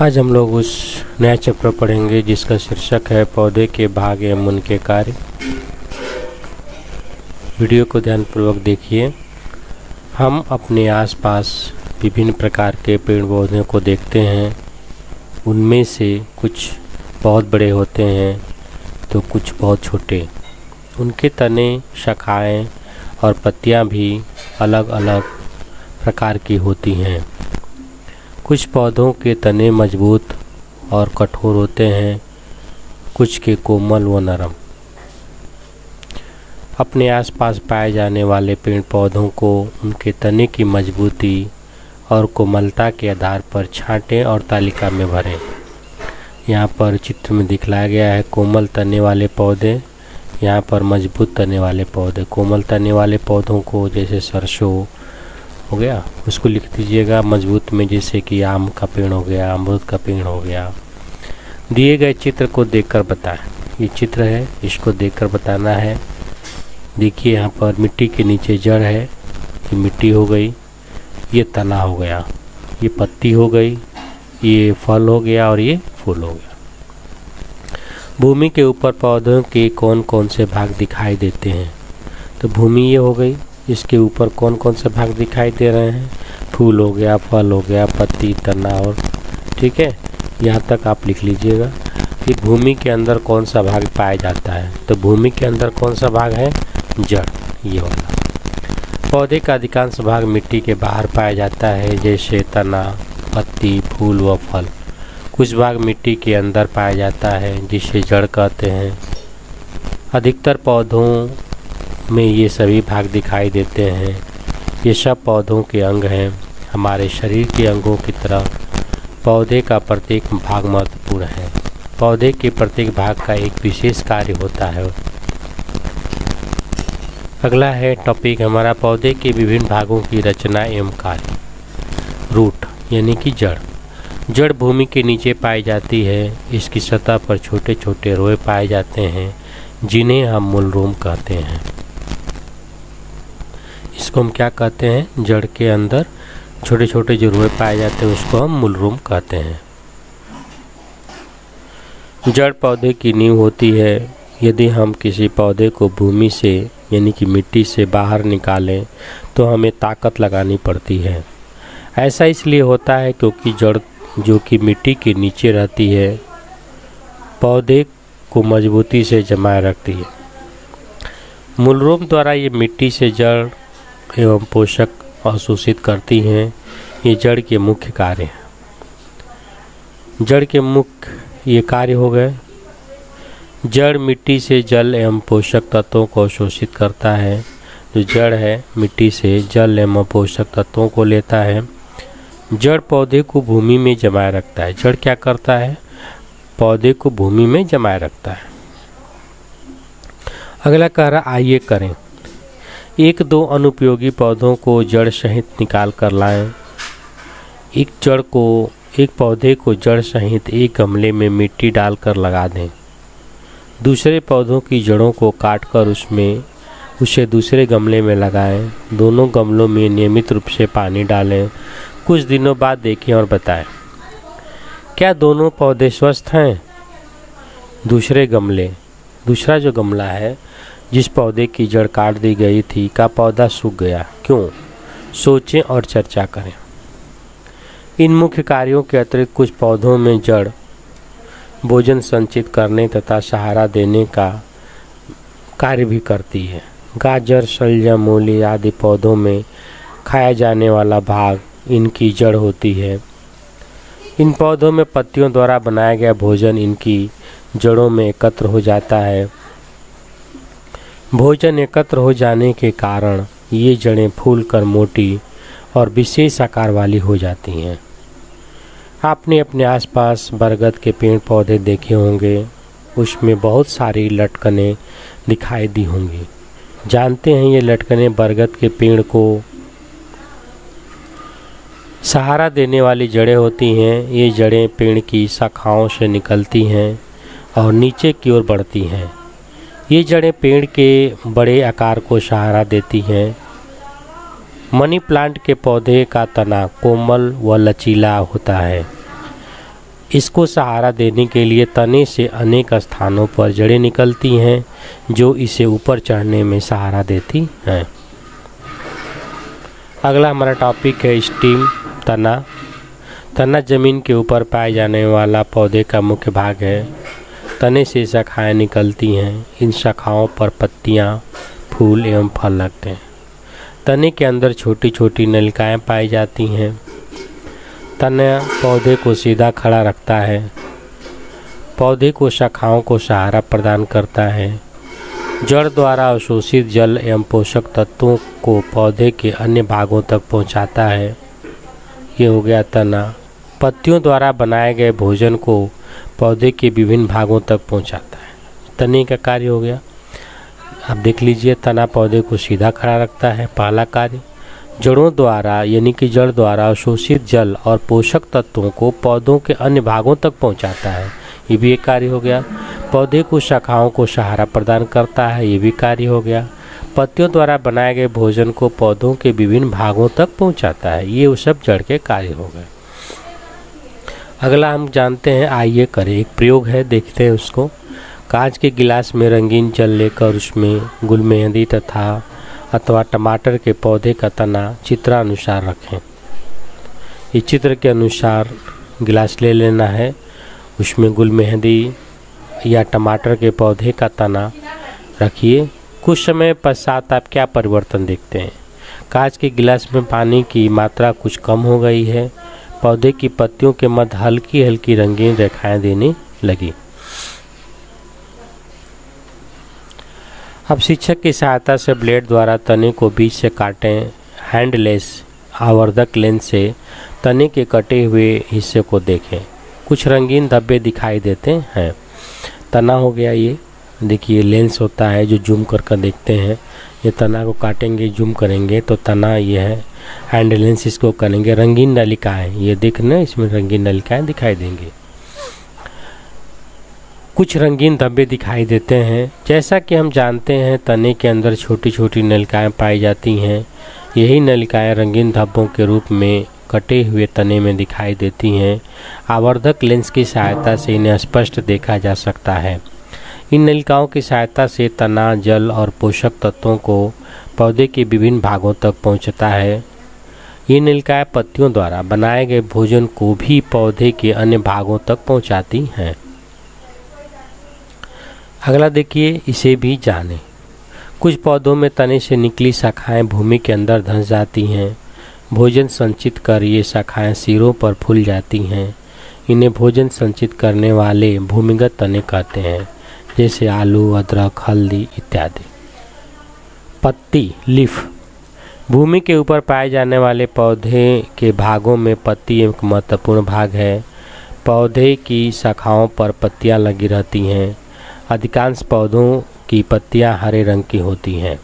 आज हम लोग उस नया चैप्टर पढ़ेंगे जिसका शीर्षक है पौधे के भाग एवं उनके कार्य। वीडियो को ध्यानपूर्वक देखिए। हम अपने आसपास विभिन्न प्रकार के पेड़ पौधों को देखते हैं। उनमें से कुछ बहुत बड़े होते हैं तो कुछ बहुत छोटे। उनके तने, शाखाएं और पत्तियां भी अलग अलग प्रकार की होती हैं। कुछ पौधों के तने मजबूत और कठोर होते हैं, कुछ के कोमल व नरम। अपने आसपास पाए जाने वाले पेड़ पौधों को उनके तने की मजबूती और कोमलता के आधार पर छांटें और तालिका में भरें। यहाँ पर चित्र में दिखलाया गया है कोमल तने वाले पौधे, यहाँ पर मजबूत तने वाले पौधे। कोमल तने वाले पौधों को जैसे सरसों हो गया, उसको लिख दीजिएगा। मजबूत में जैसे कि आम का पेड़ हो गया, अमरूद का पेड़ हो गया। दिए गए चित्र को देखकर बताएं। ये चित्र है, इसको देखकर बताना है। देखिए यहाँ पर मिट्टी के नीचे जड़ है, ये मिट्टी हो गई, ये तना हो गया, ये पत्ती हो गई, ये फल हो गया और ये फूल हो गया। भूमि के ऊपर पौधों के कौन कौन से भाग दिखाई देते हैं? तो भूमि ये हो गई, इसके ऊपर कौन कौन से भाग दिखाई दे रहे हैं? फूल हो गया, फल हो गया, पत्ती, तना और ठीक है, यहाँ तक आप लिख लीजिएगा कि भूमि के अंदर कौन सा भाग पाया जाता है। तो भूमि के अंदर कौन सा भाग है? जड़, ये वाला। पौधे का अधिकांश भाग मिट्टी के बाहर पाया जाता है, जैसे तना, पत्ती, फूल व फल। कुछ भाग मिट्टी के अंदर पाया जाता है, जिसे जड़ कहते हैं। अधिकतर पौधों में ये सभी भाग दिखाई देते हैं। ये सब पौधों के अंग हैं। हमारे शरीर के अंगों की तरह पौधे का प्रत्येक भाग महत्वपूर्ण है। पौधे के प्रत्येक भाग का एक विशेष कार्य होता है। अगला है टॉपिक हमारा पौधे के विभिन्न भागों की रचना एवं कार्य। रूट यानी कि जड़। जड़ भूमि के नीचे पाई जाती है। इसकी सतह पर छोटे छोटे रोए पाए जाते हैं, जिन्हें हम मूलरूम कहते हैं। इसको हम क्या कहते हैं? जड़ के अंदर छोटे छोटे जो रोए पाए जाते हैं उसको हम मूलरूम कहते हैं। जड़ पौधे की नींव होती है। यदि हम किसी पौधे को भूमि से यानी कि मिट्टी से बाहर निकालें तो हमें ताकत लगानी पड़ती है। ऐसा इसलिए होता है क्योंकि जड़ जो कि मिट्टी के नीचे रहती है, पौधे को मजबूती से जमाए रखती है। मूलरूम द्वारा ये मिट्टी से जड़ एवं पोषक अवशोषित करती हैं। ये जड़ के मुख्य कार्य हैं। जड़ के मुख्य ये कार्य हो गए। जड़ मिट्टी से जल एवं पोषक तत्वों को अवशोषित करता है। जो जड़ है मिट्टी से जल एवं पोषक तत्वों को लेता है। जड़ पौधे को भूमि में जमाए रखता है। जड़ क्या करता है? पौधे को भूमि में जमाए रखता है। अगला कह रहा आइए करें। एक दो अनुपयोगी पौधों को जड़ सहित निकाल कर लाएं। एक पौधे को जड़ सहित एक गमले में मिट्टी डालकर लगा दें। दूसरे पौधों की जड़ों को काटकर उसे दूसरे गमले में लगाएं। दोनों गमलों में नियमित रूप से पानी डालें। कुछ दिनों बाद देखें और बताएं, क्या दोनों पौधे स्वस्थ हैं? दूसरा जो गमला है जिस पौधे की जड़ काट दी गई थी का पौधा सूख गया, क्यों? सोचें और चर्चा करें। इन मुख्य कार्यों के अतिरिक्त कुछ पौधों में जड़ भोजन संचित करने तथा सहारा देने का कार्य भी करती है। गाजर, शलजम, मूली आदि पौधों में खाया जाने वाला भाग इनकी जड़ होती है। इन पौधों में पत्तियों द्वारा बनाया गया भोजन इनकी जड़ों में एकत्र हो जाता है। भोजन एकत्र हो जाने के कारण ये जड़ें फूलकर मोटी और विशेष आकार वाली हो जाती हैं। आपने अपने आसपास बरगद के पेड़ पौधे देखे होंगे, उसमें बहुत सारी लटकनें दिखाई दी होंगी। जानते हैं ये लटकनें बरगद के पेड़ को सहारा देने वाली जड़ें होती हैं। ये जड़ें पेड़ की शाखाओं से निकलती हैं और नीचे की ओर बढ़ती हैं। ये जड़ें पेड़ के बड़े आकार को सहारा देती हैं। मनी प्लांट के पौधे का तना कोमल व लचीला होता है। इसको सहारा देने के लिए तने से अनेक स्थानों पर जड़ें निकलती हैं जो इसे ऊपर चढ़ने में सहारा देती हैं। अगला हमारा टॉपिक है स्टीम। तना। तना जमीन के ऊपर पाए जाने वाला पौधे का मुख्य भाग है। तने से शाखाएं निकलती हैं। इन शाखाओं पर पत्तियां, फूल एवं फल लगते हैं। तने के अंदर छोटी छोटी नलिकाएं पाई जाती हैं। तना पौधे को सीधा खड़ा रखता है। पौधे को शाखाओं को सहारा प्रदान करता है। जड़ द्वारा अवशोषित जल एवं पोषक तत्वों को पौधे के अन्य भागों तक पहुंचाता है। ये हो गया तना। पत्तियों द्वारा बनाए गए भोजन को पौधे के विभिन्न भागों तक पहुंचाता है। तने का कार्य हो गया। अब देख लीजिए, तना पौधे को सीधा खड़ा रखता है, पहला कार्य। जड़ों द्वारा यानी कि जड़ द्वारा अवशोषित जल और पोषक तत्वों को पौधों के अन्य भागों तक पहुंचाता है, ये भी एक कार्य हो गया। पौधे को शाखाओं को सहारा प्रदान करता है, ये भी कार्य हो गया। पत्तियों द्वारा बनाए गए भोजन को पौधों के विभिन्न भागों तक पहुंचाता है, ये सब जड़ के कार्य हो गए। अगला हम जानते हैं, आइए करें एक प्रयोग है, देखते हैं उसको। कांच के गिलास में रंगीन जल लेकर उसमें गुलमेहंदी अथवा टमाटर के पौधे का तना चित्रानुसार रखें। इस चित्र के अनुसार गिलास ले लेना है, उसमें गुलमेहंदी या टमाटर के पौधे का तना रखिए। कुछ समय पश्चात आप क्या परिवर्तन देखते हैं? कांच के गिलास में पानी की मात्रा कुछ कम हो गई है। पौधे की पत्तियों के मध्य हल्की हल्की रंगीन रेखाएं देने लगी। अब शिक्षक की सहायता से ब्लेड द्वारा तने को बीच से काटें। हैंडलेस आवर्धक लेंस से तने के कटे हुए हिस्से को देखें। कुछ रंगीन धब्बे दिखाई देते हैं। तना हो गया ये, देखिए लेंस होता है जो जूम कर देखते हैं। ये तना को काटेंगे, जूम करेंगे तो तना ये है। हैंड लेंस इसको करेंगे। रंगीन नलिकाएं, ये देखना, इसमें रंगीन नलिकाएं दिखाई देंगी। कुछ रंगीन धब्बे दिखाई देते हैं। जैसा कि हम जानते हैं, तने के अंदर छोटी छोटी नलिकाएं पाई जाती हैं। यही नलिकाएं रंगीन धब्बों के रूप में कटे हुए तने में दिखाई देती हैं। आवर्धक लेंस की सहायता से इन्हें स्पष्ट देखा जा सकता है। इन नलिकाओं की सहायता से तना जल और पोषक तत्वों को पौधे के विभिन्न भागों तक पहुंचता है। ये नलिकाएं पत्तियों द्वारा बनाए गए भोजन को भी पौधे के अन्य भागों तक पहुंचाती हैं। अगला देखिए, इसे भी जानें। कुछ पौधों में तने से निकली शाखाएं भूमि के अंदर धंस जाती हैं। भोजन संचित कर ये शाखाएं सिरों पर फूल जाती हैं। इन्हें भोजन संचित करने वाले भूमिगत तने कहते हैं, जैसे आलू, अदरक, हल्दी इत्यादि। पत्ती लीफ। भूमि के ऊपर पाए जाने वाले पौधे के भागों में पत्ती एक महत्वपूर्ण भाग है। पौधे की शाखाओं पर पत्तियां लगी रहती हैं। अधिकांश पौधों की पत्तियां हरे रंग की होती हैं।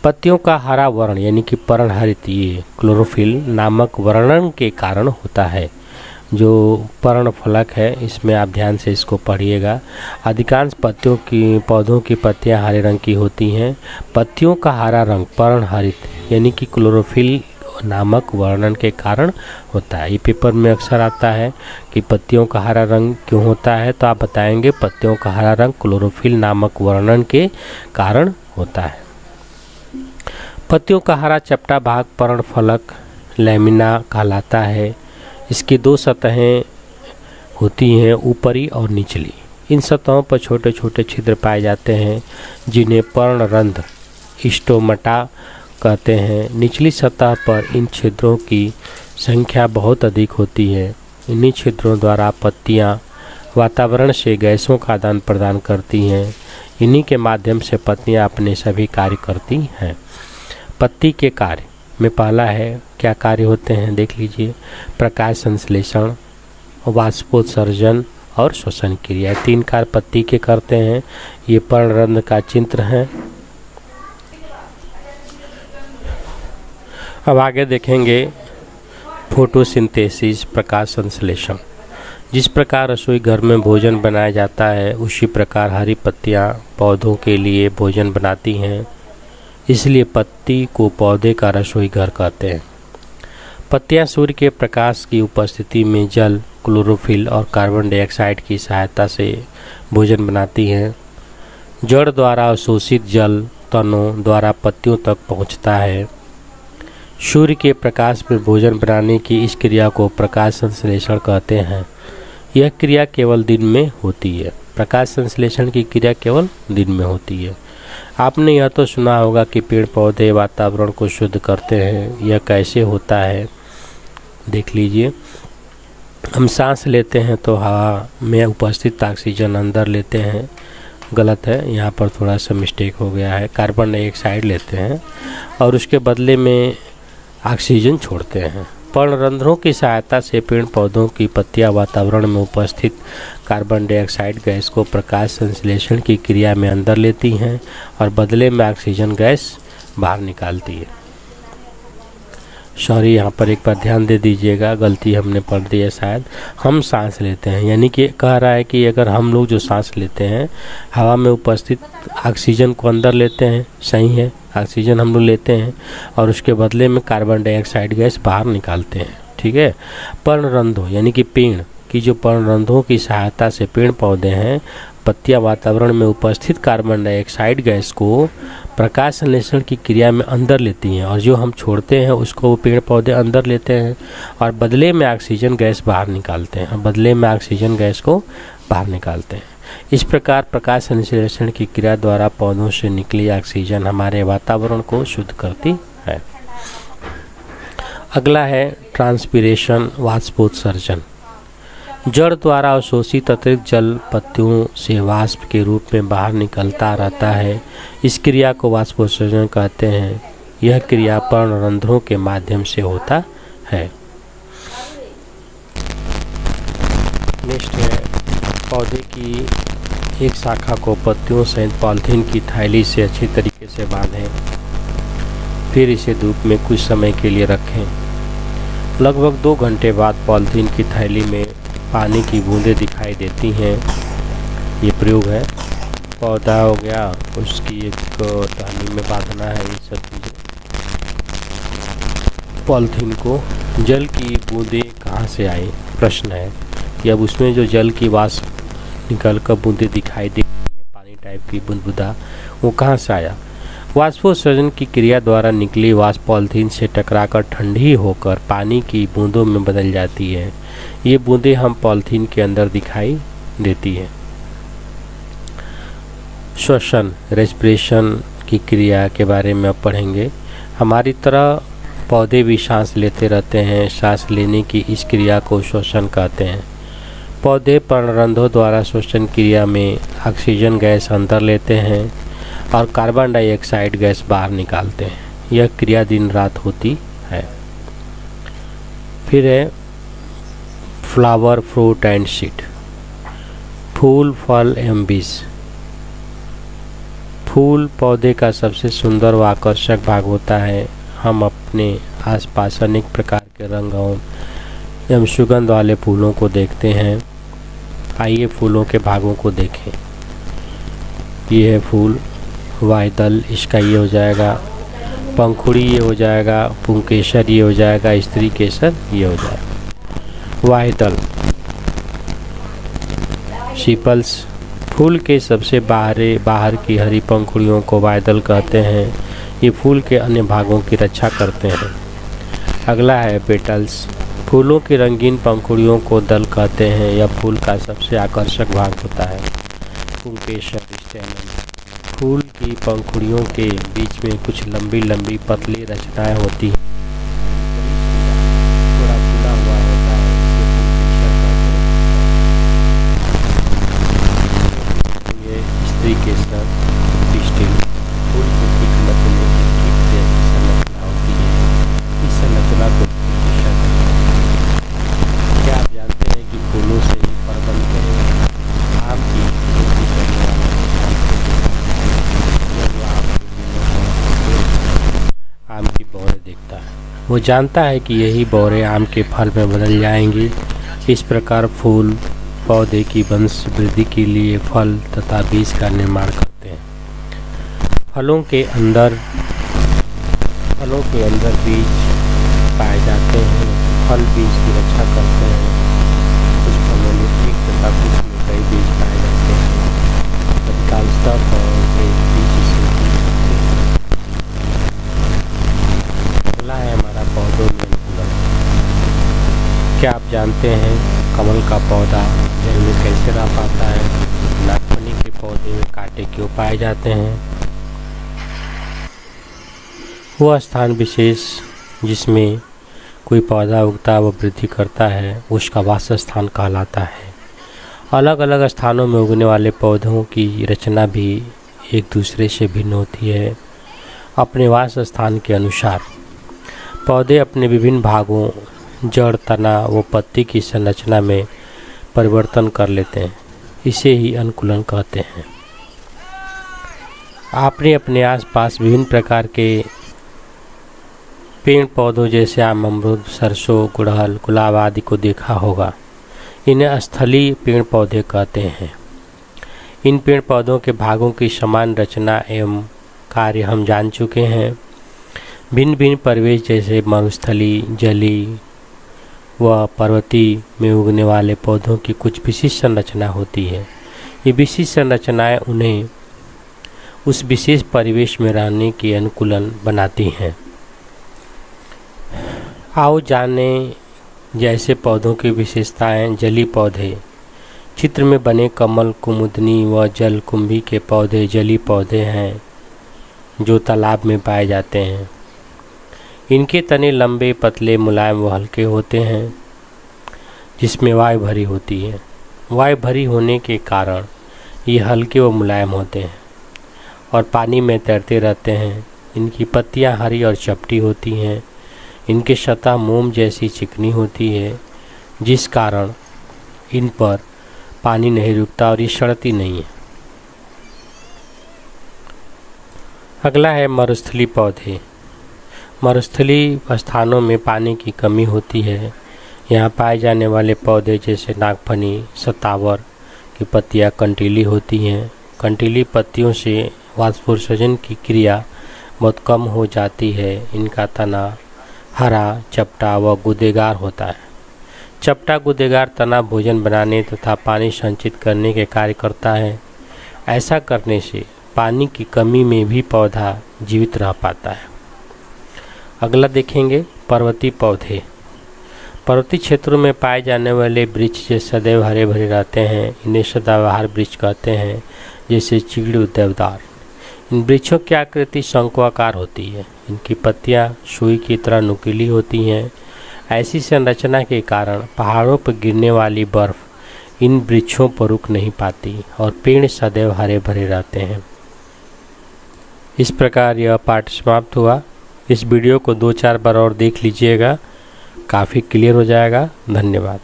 पत्तियों का हरा वर्ण यानी कि पर्णहरित ये क्लोरोफिल नामक वर्णन के कारण होता है। जो पर्णफलक है, इसमें आप ध्यान से इसको पढ़िएगा। अधिकांश पौधों की पत्तियां हरे रंग की होती हैं। पत्तियों का हरा रंग पर्णहरित यानी कि क्लोरोफिल नामक वर्णन के कारण होता है। ये पेपर में अक्सर आता है कि पत्तियों का हरा रंग क्यों होता है, तो आप बताएंगे पत्तियों का हरा रंग क्लोरोफिल नामक वर्णन के कारण होता है। पत्तियों का हरा चपटा भाग पर्णफलक लैमिना कहलाता है। इसकी दो सतहें होती हैं, ऊपरी और निचली। इन सतहों पर छोटे छोटे छिद्र पाए जाते हैं जिन्हें पर्णरंध्र स्टोमटा कहते हैं। निचली सतह पर इन छिद्रों की संख्या बहुत अधिक होती है। इन्हीं छिद्रों द्वारा पत्तियां वातावरण से गैसों का आदान प्रदान करती हैं। इन्हीं के माध्यम से पत्तियां अपने सभी कार्य करती हैं। पत्ती के कार्य में पहला है, क्या कार्य होते हैं देख लीजिए। प्रकाश संश्लेषण, वाष्पोत्सर्जन और श्वसन क्रिया, तीन कार्य पत्ती के करते हैं। ये पर्णरंध्र का चित्र है। अब आगे देखेंगे फोटोसिंथेसिस, प्रकाश संश्लेषण। जिस प्रकार रसोई घर में भोजन बनाया जाता है, उसी प्रकार हरी पत्तियां पौधों के लिए भोजन बनाती हैं। इसलिए पत्ती को पौधे का रसोई घर कहते हैं। पत्तियां सूर्य के प्रकाश की उपस्थिति में जल क्लोरोफिल और कार्बन डाइऑक्साइड की सहायता से भोजन बनाती हैं। जड़ द्वारा अवशोषित जल तनों द्वारा पत्तियों तक पहुंचता है। सूर्य के प्रकाश में भोजन बनाने की इस क्रिया को प्रकाश संश्लेषण कहते हैं। यह क्रिया केवल दिन में होती है। प्रकाश संश्लेषण की क्रिया केवल दिन में होती है। आपने यह तो सुना होगा कि पेड़ पौधे वातावरण को शुद्ध करते हैं। यह कैसे होता है, देख लीजिए। हम सांस लेते हैं तो हवा में उपस्थित ऑक्सीजन अंदर लेते हैं। गलत है, यहाँ पर थोड़ा सा मिस्टेक हो गया है। कार्बन डाइऑक्साइड लेते हैं और उसके बदले में ऑक्सीजन छोड़ते हैं। पर्णरंध्रों की सहायता से पेड़ पौधों की पत्तियां वातावरण में उपस्थित कार्बन डाइऑक्साइड गैस को प्रकाश संश्लेषण की क्रिया में अंदर लेती हैं और बदले में ऑक्सीजन गैस बाहर निकालती है। सॉरी, यहाँ पर एक बार ध्यान दे दीजिएगा, गलती हमने पढ़ दी है शायद। हम सांस लेते हैं, यानी कि कह रहा है कि अगर हम लोग जो सांस लेते हैं हवा में उपस्थित ऑक्सीजन को अंदर लेते हैं, सही है, ऑक्सीजन हम लोग लेते हैं और उसके बदले में कार्बन डाइऑक्साइड गैस बाहर निकालते हैं, ठीक है। पर्णरंध्रों यानी कि पेड़ की जो पर्णरंध्रों की सहायता से पेड़ पौधे हैं पत्तियां वातावरण में उपस्थित कार्बन डाइऑक्साइड गैस को प्रकाश संश्लेषण की क्रिया में अंदर लेती हैं और जो हम छोड़ते हैं उसको पेड़ पौधे अंदर लेते हैं और बदले में ऑक्सीजन गैस बाहर निकालते हैं इस प्रकार प्रकाश संश्लेषण की क्रिया द्वारा पौधों से निकली ऑक्सीजन हमारे वातावरण को शुद्ध करती है। अगला है ट्रांसपीरेशन, वाष्पोत्सर्जन। जड़ द्वारा अवशोषित अतिरिक्त जल पत्तियों से वाष्प के रूप में बाहर निकलता रहता है। इस क्रिया को वाष्पोत्सर्जन कहते हैं। यह क्रिया पर्णरंध्रों के माध्यम से होता है। नेक्स्ट है, पौधे की एक शाखा को पत्तियों सहित पॉलीथीन की थैली से अच्छी तरीके से बांधें, फिर इसे धूप में कुछ समय के लिए रखें। लगभग 2 घंटे बाद पॉलीथीन की थैली में पानी की बूंदें दिखाई देती हैं। ये प्रयोग है। पौधा हो गया, उसकी एक टहनी में बांधना है, ये सब चीज़ें। पॉलीथीन को जल की बूंदें कहाँ से आई, प्रश्न है कि अब उसमें जो जल की वाष्प निकल कर बूंदें दिखाई दे रही है, पानी टाइप की बुदबुदा, वो कहाँ से आया। वाष्पोत्सर्जन की क्रिया द्वारा निकली वाष्प पॉलीथीन से टकराकर ठंडी होकर पानी की बूंदों में बदल जाती है। ये बूंदें हम पॉलीथीन के अंदर दिखाई देती है। श्वसन, रेस्पिरेशन की क्रिया के बारे में अब पढ़ेंगे। हमारी तरह पौधे भी सांस लेते रहते हैं। सांस लेने की इस क्रिया को श्वसन कहते हैं। पौधे पर्णरंध्रों द्वारा श्वसन क्रिया में ऑक्सीजन गैस अंदर लेते हैं और कार्बन डाइऑक्साइड गैस बाहर निकालते हैं। यह क्रिया दिन रात होती है। फिर है फ्लावर, फ्रूट एंड सीड। फूल, फल एवं बीज। फूल पौधे का सबसे सुंदर व आकर्षक भाग होता है। हम अपने आसपास अनेक प्रकार के रंगों एवं सुगंध वाले फूलों को देखते हैं। आइए फूलों के भागों को देखें। ये है फूल, वायदल इसका ये हो जाएगा, पंखुड़ी ये हो जाएगा, पुंकेसर ये हो जाएगा, स्त्री केसर ये हो जाएगा। वायदल, सीपल्स। फूल के सबसे बाहर की हरी पंखुड़ियों को वायदल कहते हैं। ये फूल के अन्य भागों की रक्षा करते हैं। अगला है पेटल्स। फूलों की रंगीन पंखुड़ियों को दल कहते हैं। यह फूल का सबसे आकर्षक भाग होता है। पुंकेसर, स्टेमन। फूल की पंखुड़ियों के बीच में कुछ लंबी लंबी पतली रचनाएं होती हैं। थोड़ा खुला हुआ होता है, ये स्त्री केसर, पिस्टिल। फूल की पीठ मध्य में कीट जैसी संरचना होती है। इस संरचना को पिस्टिल कहते हैं। क्या आप जानते हैं कि फूलों से ही फल बनते हैं? आम की खेती करने वाला आम की बौरें देखता है, वो जानता है कि यही बौरें आम के फल में बदल जाएंगी। इस प्रकार फूल पौधे की वंश वृद्धि के लिए फल तथा बीज का निर्माण करते हैं। फलों के अंदर बीज पाए जाते हैं। फल बीज की रक्षा करते हैं। क्या आप जानते हैं कमल का पौधा जल में कैसे रह पाता है? नागफनी के पौधे में कांटे क्यों पाए जाते हैं? वह स्थान विशेष जिसमें कोई पौधा उगता व वृद्धि करता है उसका वासस्थान कहलाता है। अलग अलग स्थानों में उगने वाले पौधों की रचना भी एक दूसरे से भिन्न होती है। अपने वास स्थान के अनुसार पौधे अपने विभिन्न भागों, जड़, तना व पत्ती की संरचना में परिवर्तन कर लेते हैं। इसे ही अनुकूलन कहते हैं। आपने अपने आसपास विभिन्न प्रकार के पेड़ पौधों जैसे आम, अमरूद, सरसों, गुड़हल, गुलाब आदि को देखा होगा। इन्हें स्थलीय पेड़ पौधे कहते हैं। इन पेड़ पौधों के भागों की समान रचना एवं कार्य हम जान चुके हैं। भिन्न भिन्न परिवेश जैसे मरुस्थली, जलीय व पर्वतीय में उगने वाले पौधों की कुछ विशिष्ट संरचना होती है। ये विशिष्ट संरचनाएं उन्हें उस विशेष परिवेश में रहने के अनुकूलन बनाती हैं। आओ जाने जैसे पौधों की विशेषताएं। जलीय पौधे। चित्र में बने कमल, कुमुदनी व जलकुंभी के पौधे जलीय पौधे हैं जो तालाब में पाए जाते हैं। इनके तने लंबे, पतले, मुलायम व हल्के होते हैं जिसमें वायु भरी होती है। वायु भरी होने के कारण ये हल्के व मुलायम होते हैं और पानी में तैरते रहते हैं। इनकी पत्तियां हरी और चपटी होती हैं। इनकी सतह मोम जैसी चिकनी होती है जिस कारण इन पर पानी नहीं रुकता और ये सड़ती नहीं है। अगला है मरुस्थलीय पौधे। मरुस्थलीय स्थानों में पानी की कमी होती है। यहाँ पाए जाने वाले पौधे जैसे नागफनी, सतावर की पत्तियाँ कंटीली होती हैं। कंटीली पत्तियों से वाष्पोत्सर्जन की क्रिया बहुत कम हो जाती है। इनका तना हरा, चपटा व गूदेदार होता है। चपटा गूदेदार तना भोजन बनाने तथा पानी संचित करने के कार्य करता है। ऐसा करने से पानी की कमी में भी पौधा जीवित रह पाता है। अगला देखेंगे पर्वतीय पौधे। पर्वतीय क्षेत्रों में पाए जाने वाले वृक्ष जो सदैव हरे भरे रहते हैं इन्हें सदाबहार वृक्ष कहते हैं, जैसे चीड़, देवदार। इन वृक्षों की आकृति शंक्वाकार होती है। इनकी पत्तियां सुई की तरह नुकीली होती हैं। ऐसी संरचना के कारण पहाड़ों पर गिरने वाली बर्फ इन वृक्षों पर रुक नहीं पाती और पेड़ सदैव हरे भरे रहते हैं। इस प्रकार यह पाठ समाप्त हुआ। इस वीडियो को 2-4 बार और देख लीजिएगा, काफ़ी क्लियर हो जाएगा। धन्यवाद।